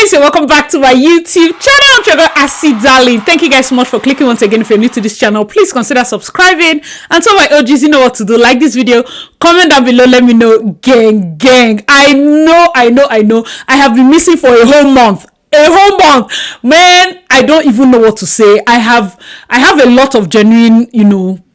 guys, and welcome back to my YouTube channel. I'm Trevor Darling. Thank you guys so much for clicking once again. If you're new to this channel, please consider subscribing. And to my OGs, you know what to do. Like this video, comment down below, let me know. Gang. I know. I have been missing for a whole month. Man, I don't even know what to say. I have a lot of genuine,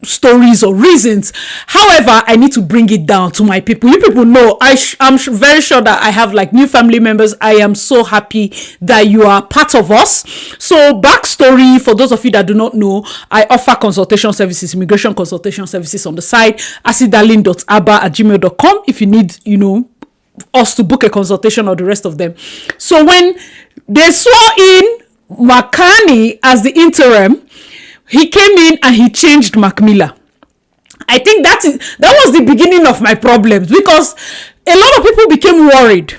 stories or reasons. However, I need to bring it down to my people. You people know I'm very sure that I have like new family members. I am so happy that you are part of us. So backstory for those of you that do not know, I offer consultation services, immigration consultation services on the side, acidalin.aba@gmail.com if you need, us to book a consultation or the rest of them. So when they swore in Makani as the interim, he came in and he changed Mac Miller. I think that was the beginning of my problems, because a lot of people became worried.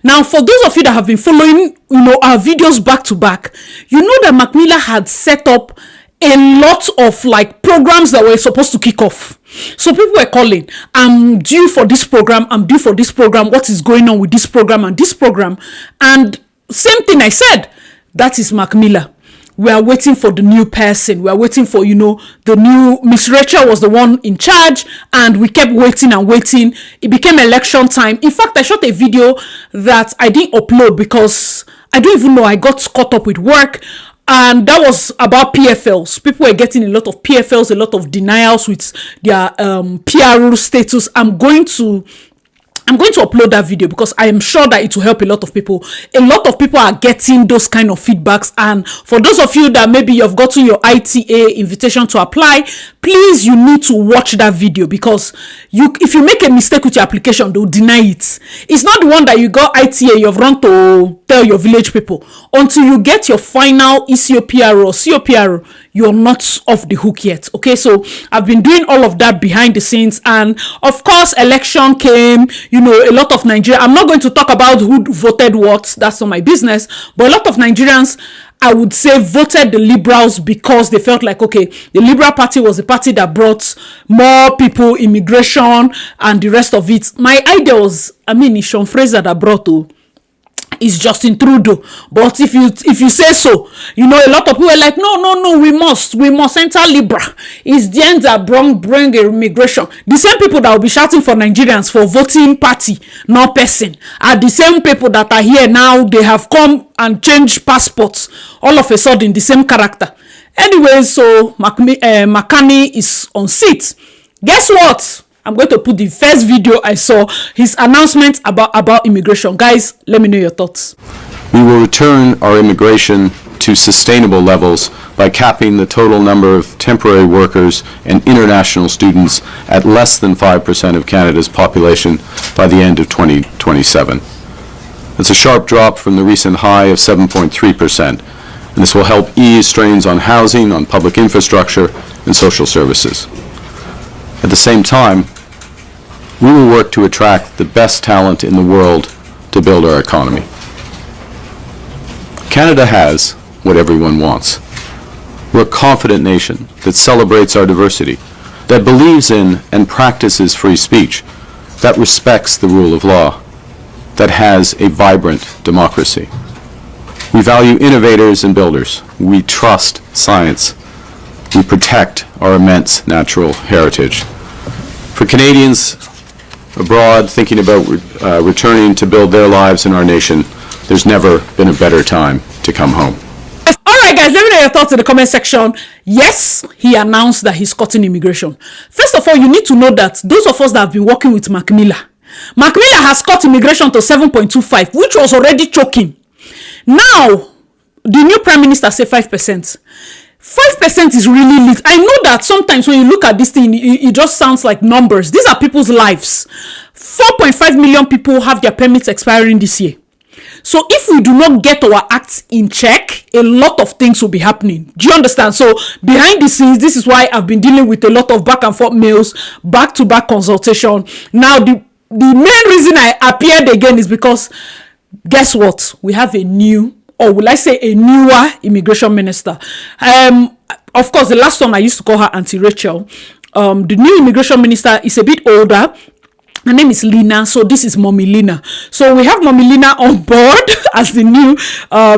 Now, for those of you that have been following, our videos back to back, you know that Mac Miller had set up a lot of like programs that were supposed to kick off. So people were calling, I'm due for this program, what is going on with this program and this program? And same thing I said, that is Mac Miller. We are waiting for the new person. We are waiting for, the new, Miss Rachel was the one in charge, and we kept waiting and waiting. It became election time. In fact, I shot a video that I didn't upload because I don't even know, I got caught up with work. And that was about PFLs. People were getting a lot of PFLs, a lot of denials with their PRO status. I'm going to upload that video because I am sure that it will help a lot of people. A lot of people are getting those kind of feedbacks. And for those of you that maybe you've gotten your ITA invitation to apply, please, you need to watch that video, because if you make a mistake with your application, they'll deny it. It's not the one that you got ITA, you've run to tell your village people. Until you get your final ECOPR or COPR, you're not off the hook yet. Okay, so I've been doing all of that behind the scenes, and of course election came. A lot of Nigerians, I'm not going to talk about who voted what, that's not my business, but a lot of Nigerians, I would say, voted the Liberals because they felt like, okay, the Liberal Party was the party that brought more people, immigration, and the rest of it. My idea was, it's Sean Fraser that brought is Justin Trudeau. But if you say so, a lot of people are like, no, we must enter Libra. It's the end that bring immigration. The same people that will be shouting for Nigerians for voting party, not person, are the same people that are here now. They have come and changed passports all of a sudden, the same character. Anyway, so Makani is on seat. Guess what? I'm going to put the first video I saw, his announcement about immigration. Guys, let me know your thoughts. We will return our immigration to sustainable levels by capping the total number of temporary workers and international students at less than 5% of Canada's population by the end of 2027. That's a sharp drop from the recent high of 7.3%, and this will help ease strains on housing, on public infrastructure, and social services. At the same time, we will work to attract the best talent in the world to build our economy. Canada has what everyone wants. We're a confident nation that celebrates our diversity, that believes in and practices free speech, that respects the rule of law, that has a vibrant democracy. We value innovators and builders. We trust science. We protect our immense natural heritage. For Canadians abroad thinking about returning to build their lives in our nation, there's never been a better time to come home. Alright guys, let me know your thoughts in the comment section. Yes, he announced that he's cutting immigration. First of all, you need to know that those of us that have been working with Mac Miller has cut immigration to 7.25, which was already choking. Now, the new Prime Minister said 5%. 5% is really little. I know that sometimes when you look at this thing, it just sounds like numbers. These are people's lives. 4.5 million people have their permits expiring this year. So if we do not get our acts in check, a lot of things will be happening. Do you understand? So behind the scenes, this is why I've been dealing with a lot of back and forth mails, back-to-back consultation. Now, the main reason I appeared again is because, guess what? We have a new, or will I say a newer immigration minister. Of course, the last one I used to call her Auntie Rachel. The new immigration minister is a bit older. Her name is Lina, so this is Mommy Lina. So we have Mommy Lina on board as the new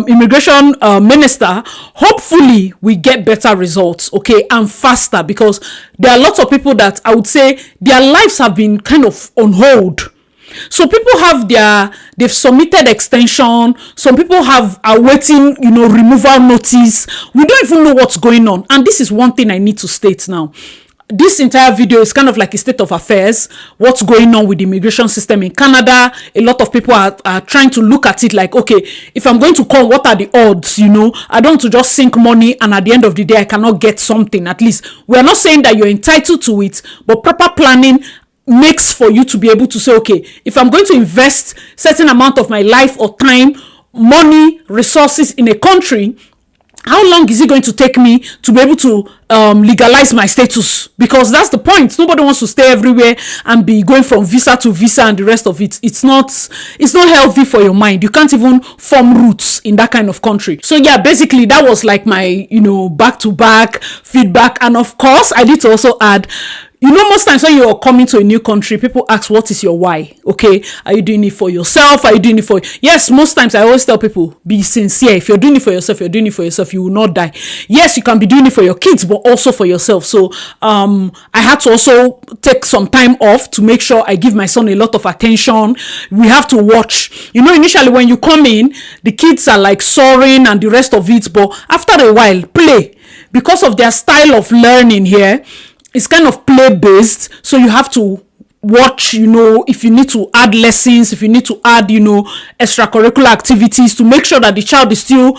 immigration minister. Hopefully we get better results, okay, and faster, because there are lots of people that I would say their lives have been kind of on hold. So people they've submitted extension. Some people are waiting, removal notice. We don't even know what's going on. And this is one thing I need to state now. This entire video is kind of like a state of affairs, what's going on with the immigration system in Canada. A lot of people are trying to look at it like, okay, if I'm going to come, what are the odds? I don't want to just sink money and at the end of the day, I cannot get something. At least we're not saying that you're entitled to it, but proper planning makes for you to be able to say, okay, if I'm going to invest certain amount of my life or time, money, resources in a country, how long is it going to take me to be able to legalize my status? Because that's the point. Nobody wants to stay everywhere and be going from visa to visa and the rest of it. It's not healthy for your mind. You can't even form roots in that kind of country. So yeah, basically that was like my back-to-back feedback. And of course I need to also add, most times when you're coming to a new country, people ask, what is your why? Okay, are you doing it for yourself? Are you doing it for... Yes, most times I always tell people, be sincere. If you're doing it for yourself, you're doing it for yourself, you will not die. Yes, you can be doing it for your kids, but also for yourself. So I had to also take some time off to make sure I give my son a lot of attention. We have to watch. Initially when you come in, the kids are like soaring and the rest of it, but after a while, play. Because of their style of learning here, it's kind of play based, so you have to watch, if you need to add lessons, if you need to add, extracurricular activities to make sure that the child is still,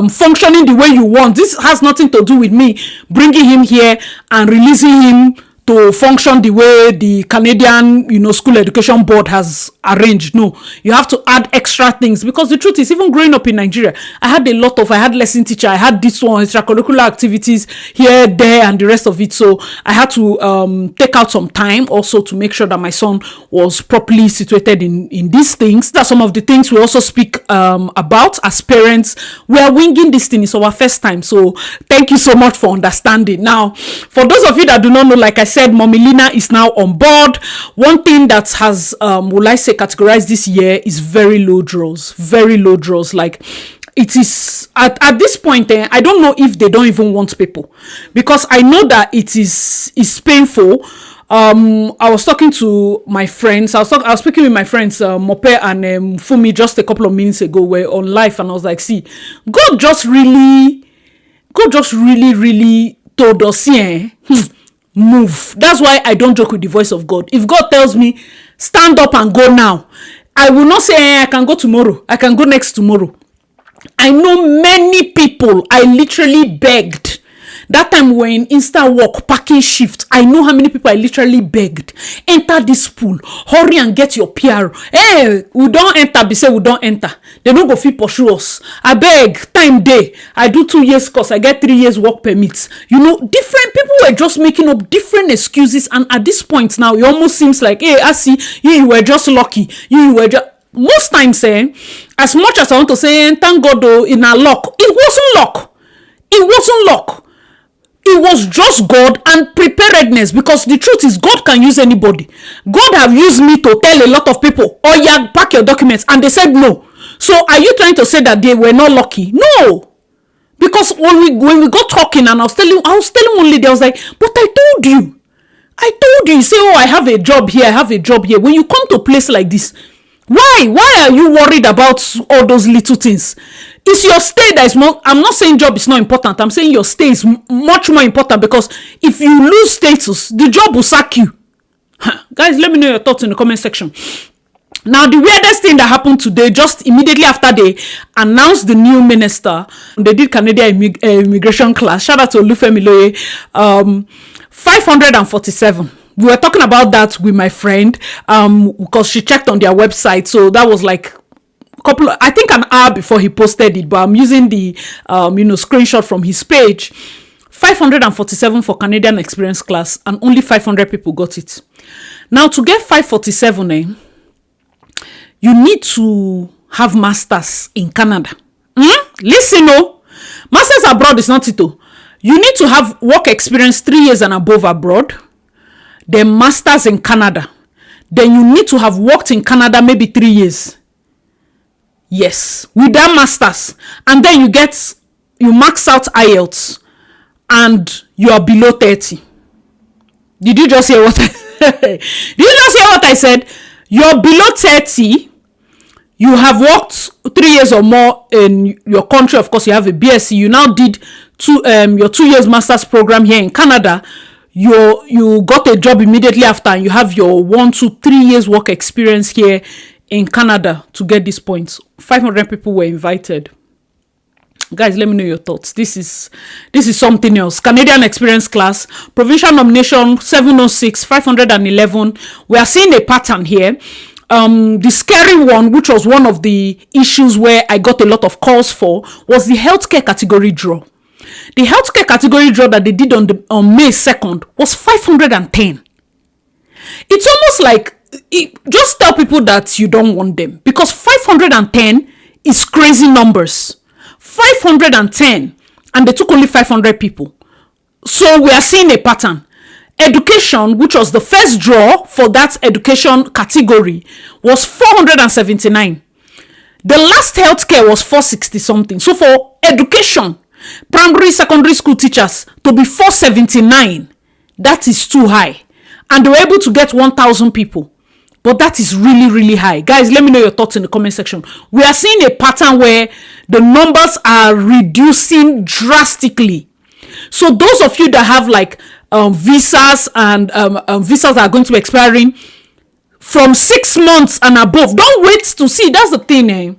functioning the way you want. This has nothing to do with me bringing him here and releasing him to function the way the Canadian, school education board has arranged. No, you have to add extra things, because the truth is, even growing up in Nigeria, I had lesson teacher, I had this one, extracurricular activities here, there, and the rest of it. So I had to take out some time also to make sure that my son was properly situated in these things. That's some of the things we also speak about as parents. We are winging this thing. It's our first time. So thank you so much for understanding. Now, for those of you that do not know, like I said, Mommy Lina is now on board. One thing that has, categorized this year is very low draws. Like, it is at this point, I don't know if they don't even want people, because I know that it's painful. I was talking to my friends. I was speaking with my friends, Mope and Fumi, just a couple of minutes ago. We're on live, and I was like, see, God just really told us, move. That's why I don't joke with the voice of God. If God tells me, stand up and go now, I will not say, I can go tomorrow, I can go next tomorrow. I know many people, I literally begged. That time we were in Insta work, packing shift. I know how many people I literally begged. Enter this pool. Hurry and get your PR. Hey, we don't enter. Be say we don't enter. They don't go fit pursue us. I beg. Time day. I do 2 years course. I get 3 years work permits. Different people were just making up different excuses. And at this point now, it almost seems like, hey, I see, you were just lucky. You were just... Most times, as much as I want to say, thank God, though, in our luck, it wasn't luck. It was just God and preparedness, because the truth is, God can use anybody. God have used me to tell a lot of people, oh yeah, pack your documents, and they said no. So are you trying to say that they were not lucky? No. Because when we got talking, and I was telling one lady, I was like, but I told you. You say, oh, I have a job here. When you come to a place like this, why are you worried about all those little things? It's your stay that is more. I'm not saying job is not important. I'm saying your stay is much more important, because if you lose status, the job will sack you. Guys, let me know your thoughts in the comment section. Now, the weirdest thing that happened today, just immediately after they announced the new minister, they did Canadian immigration class. Shout out to Olufemi Loye. 547. We were talking about that with my friend, because she checked on their website. So that was like I think an hour before he posted it, but I'm using the screenshot from his page. 547 for Canadian experience class, and only 500 people got it. Now, to get 547, you need to have masters in Canada. Listen, masters abroad is not it. You need to have work experience 3 years and above abroad. Then masters in Canada. then you need to have worked in Canada maybe 3 years. Yes, with that master's. And then you max out IELTS and you are below 30. Did you just hear what I said? You're below 30. You have worked 3 years or more in your country. Of course, you have a BSc. You now did your 2 years master's program here in Canada. You got a job immediately after, and you have your 1 to 3 years work experience here in Canada to get these points. 500 people were invited. Guys, let me know your thoughts. This is something else. Canadian experience class, provincial nomination 706, 511. We are seeing a pattern here. The scary one, which was one of the issues where I got a lot of calls for, was the healthcare category draw. The healthcare category draw that they did on May 2nd was 510. It's almost like, just tell people that you don't want them, because 510 is crazy numbers. 510, and they took only 500 people. So we are seeing a pattern. Education, which was the first draw for that education category, was 479. The last healthcare was 460 something. So for education, primary, secondary school teachers to be 479, that is too high. And they were able to get 1,000 people. But that is really, really high. Guys, let me know your thoughts in the comment section. We are seeing a pattern where the numbers are reducing drastically. So those of you that have like visas and visas that are going to be expiring from 6 months and above, don't wait to see. That's the thing.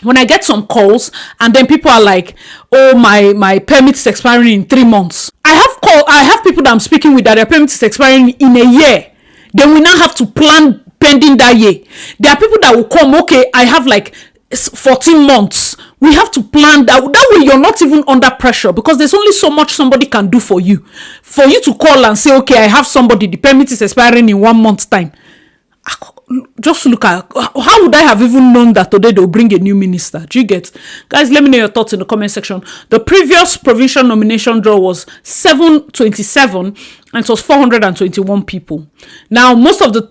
When I get some calls and then people are like, oh, my permit is expiring in 3 months. I have people that I'm speaking with that their permit is expiring in a year. Then we now have to plan pending that year. There are people that will come, okay, I have like 14 months. We have to plan that. That way you're not even under pressure, because there's only so much somebody can do for you. For you to call and say, okay, I have somebody, the permit is expiring in 1 month's time. Just look at, how would I have even known that today they'll bring a new minister? Do you get? Guys, let me know your thoughts in the comment section. The previous provincial nomination draw was 727 and it was 421 people. Now, most of the,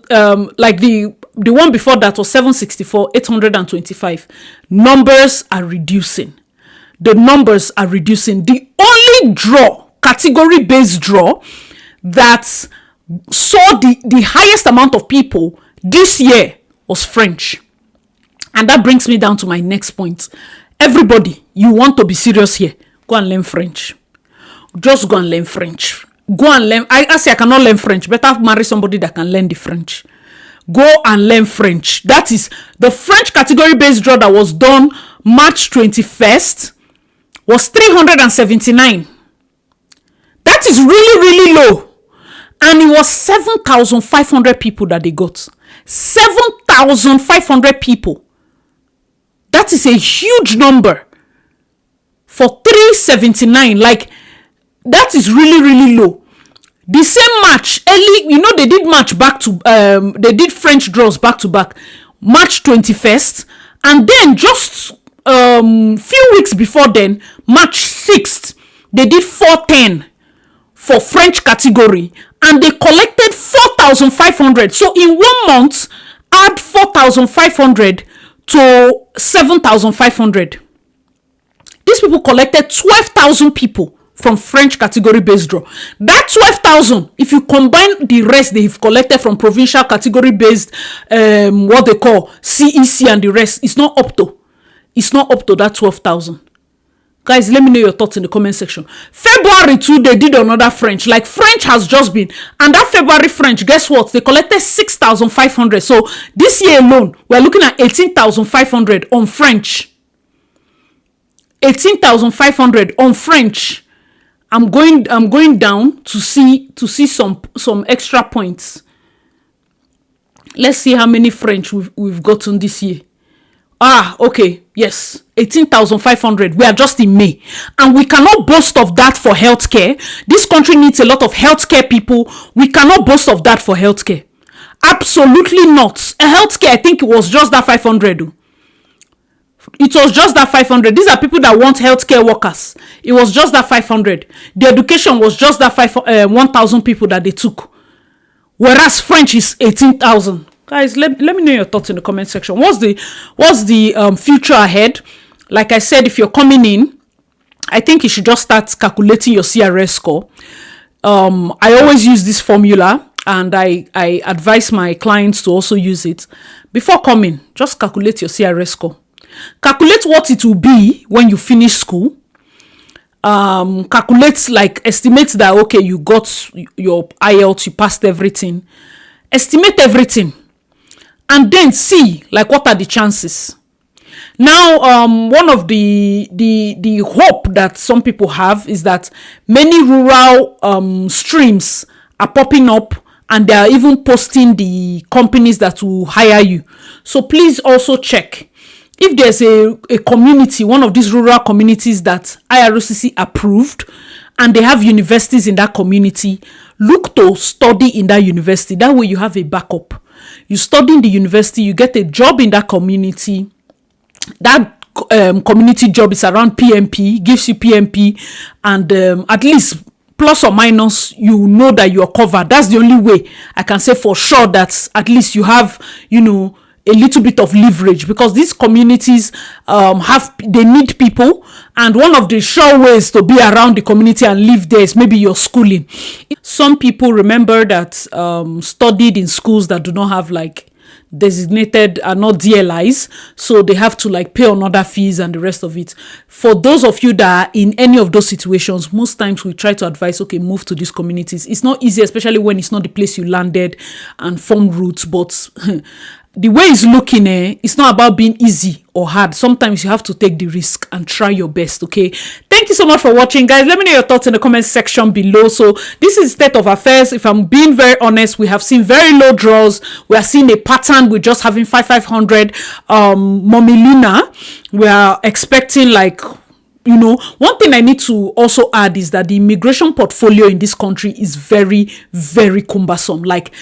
like the one before that was 764, 825. Numbers are reducing. The numbers are reducing. The only draw, category-based draw, that saw the highest amount of people this year was French. And that brings me down to my next point. Everybody, you want to be serious here, go and learn French. Just go and learn French. Go and learn. I say I cannot learn French. Better marry somebody that can learn the French. Go and learn French. That is the French category based draw that was done March 21st was 379. That is really, really low. And it was 7,500 people that they got. 7,500 people. That is a huge number for 379. Like, that is really, really low. The same match, early, they did match back to, they did French draws back to back, March 21st. And then just few weeks before then, March 6th, they did 410 for French category. And they collected 4,500. So in 1 month, add 4,500 to 7,500. These people collected 12,000 people from French category based draw. That 12,000, if you combine the rest they've collected from provincial category based, what they call CEC and the rest, it's not up to that 12,000. Guys, let me know your thoughts in the comment section. February 2, they did another French. Like, French has just been. And that February French, guess what? They collected 6,500. So, this year alone, we're looking at 18,500 on French. 18,500 on French. I'm going down to see some extra points. Let's see how many French we've gotten this year. Okay, yes, 18,500. We are just in May. And we cannot boast of that for healthcare. This country needs a lot of healthcare people. We cannot boast of that for healthcare. Absolutely not. A healthcare, I think it was just that 500. It was just that 500. These are people that want healthcare workers. It was just that 500. The education was just that 1,000 people that they took. whereas French is 18,000. Guys, let me know your thoughts in the comment section. What's the future ahead? Like I said, if you're coming in, I think you should just start calculating your CRS score. I always use this formula, and I advise my clients to also use it. Before coming, just calculate your CRS score. Calculate what it will be when you finish school. Calculate, like, estimate that, okay, you got your IELTS, you passed everything. Estimate everything. And then see, like, what are the chances. Now, one of the hope that some people have is that many rural streams are popping up, and they are even posting the companies that will hire you. So please also check if there's a community, one of these rural communities that IRCC approved, and they have universities in that community. Look to study in that university. That way you have a backup. You study in the university, you get a job in that community. That community job is around PMP, gives you PMP, and at least plus or minus, you know that you're covered. That's the only way I can say for sure that at least you have, a little bit of leverage, because these communities they need people, and one of the sure ways to be around the community and live there is maybe your schooling. Some people, remember, that studied in schools that do not have, like, designated, are not DLIs, so they have to, like, pay on other fees and the rest of it. For those of you that are in any of those situations, most times we try to advise, okay, move to these communities. It's not easy, especially when it's not the place you landed and formed roots, but the way it's looking, it's not about being easy or hard. Sometimes you have to take the risk and try your best. Okay, thank you so much for watching, guys. Let me know your thoughts in the comment section below. So this is state of affairs. If I'm being very honest, we have seen very low draws. We are seeing a pattern with just having 500 Mommy Luna. We are expecting, like, one thing I need to also add is that the immigration portfolio in this country is very, very cumbersome. Like,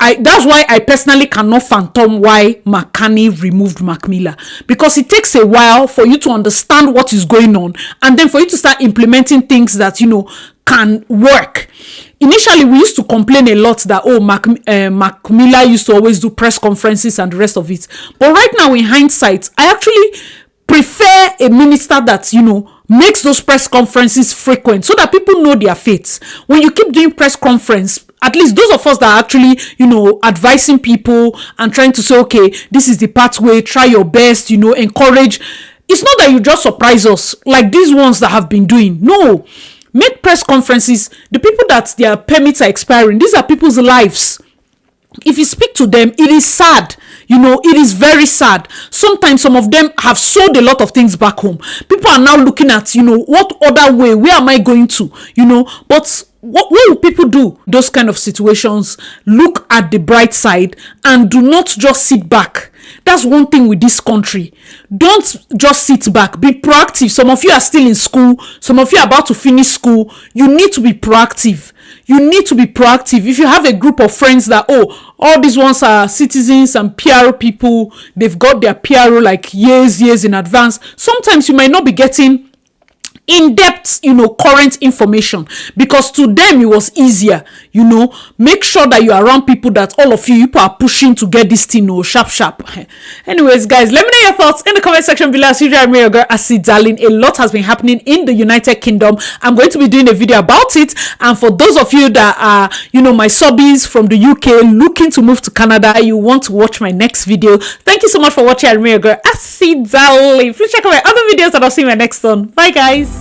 that's why I personally cannot fathom why McCartney removed Mac Miller, because it takes a while for you to understand what is going on, and then for you to start implementing things that can work. Initially, we used to complain a lot that Mac Miller used to always do press conferences and the rest of it. But right now, in hindsight, I actually prefer a minister that makes those press conferences frequent, so that people know their fates. When you keep doing press conference, at least those of us that are actually, advising people and trying to say, okay, this is the pathway, try your best, encourage. It's not that you just surprise us like these ones that have been doing. No, make press conferences. The people that their permits are expiring, these are people's lives. If you speak to them, it is sad. It is very sad. Sometimes some of them have sold a lot of things back home. People are now looking at, what other way, where am I going to, but what will people do? Those kind of situations, look at the bright side and do not just sit back. That's one thing with this country. Don't just sit back. Be proactive. Some of you are still in school. Some of you are about to finish school. You need to be proactive. If you have a group of friends that, all these ones are citizens and PRO people, they've got their PRO like years in advance. Sometimes you might not be getting in-depth, current information, because to them it was easier. Make sure that you are around people that all of you are pushing to get this thing sharp. Anyways, guys, let me know your thoughts in the comment section below. As usual, I'm your girl Asi Darling. A lot has been happening in the United Kingdom. I'm going to be doing a video about it, and for those of you that are my subbies from the UK looking to move to Canada, you want to watch my next video. Thank you so much for watching. I'm your girl Asi Darling. Please check out my other videos, and I'll see you in my next one. Bye, guys.